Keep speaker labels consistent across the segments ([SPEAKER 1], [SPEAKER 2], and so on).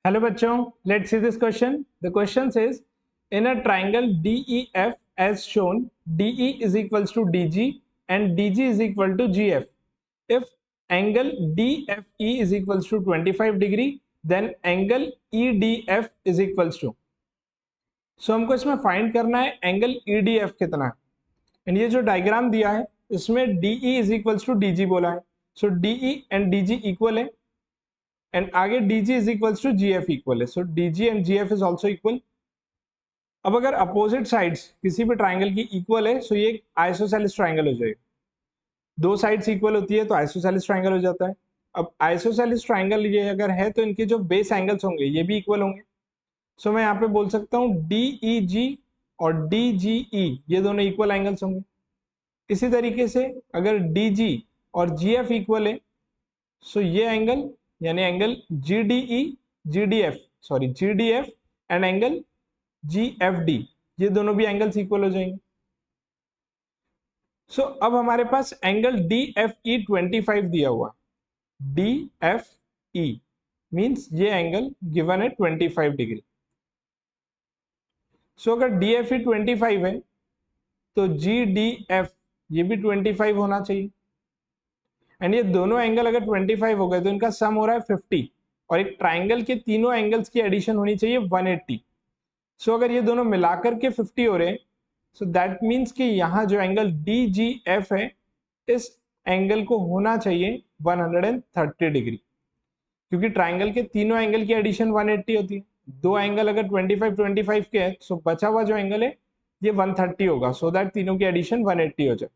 [SPEAKER 1] Hello bachcho, let's see this question. The question says, in a triangle DEF as shown, DE is equals to DG and DG is equal to GF. If angle DFE is equals to 25 degree, then angle EDF is equals to. So हमको इसमें find करना है angle EDF कितना है. And ये जो diagram दिया है इसमें DE is equals to DG बोला है. So DE and DG equal है एंड आगे DG is equals to GF equal है. So DG and GF is also equal. अब अगर अपोजिट साइड्स किसी भी ट्राइंगल की इक्वल है सो ये आइसोसेलेस ट्राइंगल हो जाएगा. दो साइड्स इक्वल होती है तो आइसोसेलेस ट्राइंगल हो जाता है. अब आइसोसेलेस ट्राइंगल ये अगर है तो इनके जो बेस एंगल्स होंगे ये भी इक्वल होंगे. सो मैं यहाँ पे बोल सकता हूँ DEG और DGE ये दोनों इक्वल एंगल्स होंगे. इसी तरीके से अगर DG और GF इक्वल है सो ये एंगल यानी angle GDF and angle GFD ये दोनों भी एंगल्स इक्वल हो जाएंगे. सो अब हमारे पास एंगल DFE 25 दिया हुआ. DFE मींस ये एंगल गिवन है 25 डिग्री. सो अगर DFE 25 है तो GDF ये भी 25 होना चाहिए. एंड ये दोनों एंगल अगर 25 हो गए तो इनका सम हो रहा है 50 और एक ट्राइंगल के तीनों एंगल्स की एडिशन होनी चाहिए 180. सो अगर ये दोनों मिलाकर के 50 हो रहे हैं सो दैट मीन्स कि यहाँ जो एंगल DGF है इस एंगल को होना चाहिए 130 डिग्री, क्योंकि ट्राइंगल के तीनों एंगल की एडिशन 180 होती है. दो एंगल अगर 25 के हैं सो बचा हुआ जो एंगल है ये 130 होगा, सो दैट तीनों की एडिशन 180 हो जाए.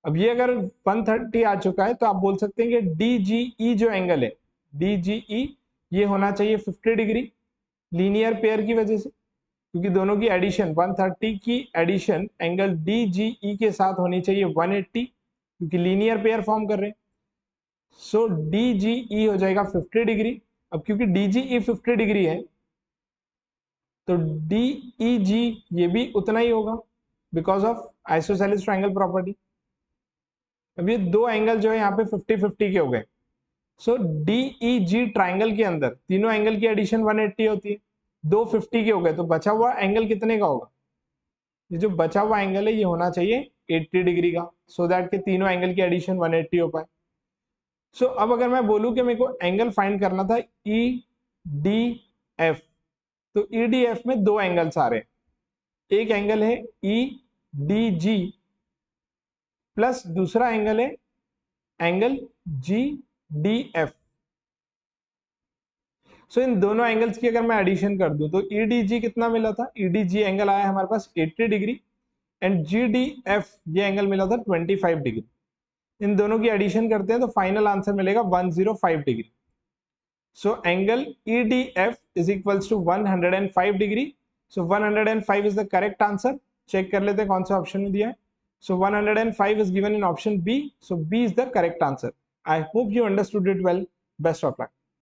[SPEAKER 1] अब ये अगर 130 आ चुका है तो आप बोल सकते हैं कि DGE जो एंगल है DGE ये होना चाहिए 50 डिग्री लीनियर पेयर की वजह से, क्योंकि दोनों की एडिशन 130 की एडिशन एंगल DGE के साथ होनी चाहिए 180 क्योंकि लीनियर पेयर फॉर्म कर रहे हैं. सो DGE हो जाएगा 50 डिग्री. अब क्योंकि DGE 50 डिग्री है तो DEG ये भी उतना ही होगा because of isosceles triangle property. अब ये दो एंगल जो है यहाँ पे 50-50 के हो गए. सो DEG ट्राइंगल के अंदर तीनों एंगल की एडिशन 180 होती है. दो 50 के हो गए तो बचा हुआ एंगल कितने का होगा? ये जो बचा हुआ एंगल है ये होना चाहिए 80 डिग्री का, सो दैट के तीनों एंगल की एडिशन 180 हो पाए. सो अब अगर मैं बोलूं कि मेरे को एंगल फाइंड करना था EDF तो EDF में दो एंगल्स आ रहे हैं. एक एंगल है EDG प्लस दूसरा एंगल है एंगल GDF. सो इन दोनों एंगल्स की अगर मैं एडिशन कर दूं तो EDG कितना मिला था? EDG एंगल आया हमारे पास 80 डिग्री एंड GDF ये एंगल मिला था 25 डिग्री. इन दोनों की एडिशन करते हैं तो फाइनल आंसर मिलेगा 105 degree. So angle EDF is equals to 105 degree. So 105 is the correct answer. Check कर लेते हैं कौन सा ऑप्शन में दिया है. सो 105 is given in option B. So B is the correct answer. I hope you understood it well. Best of luck.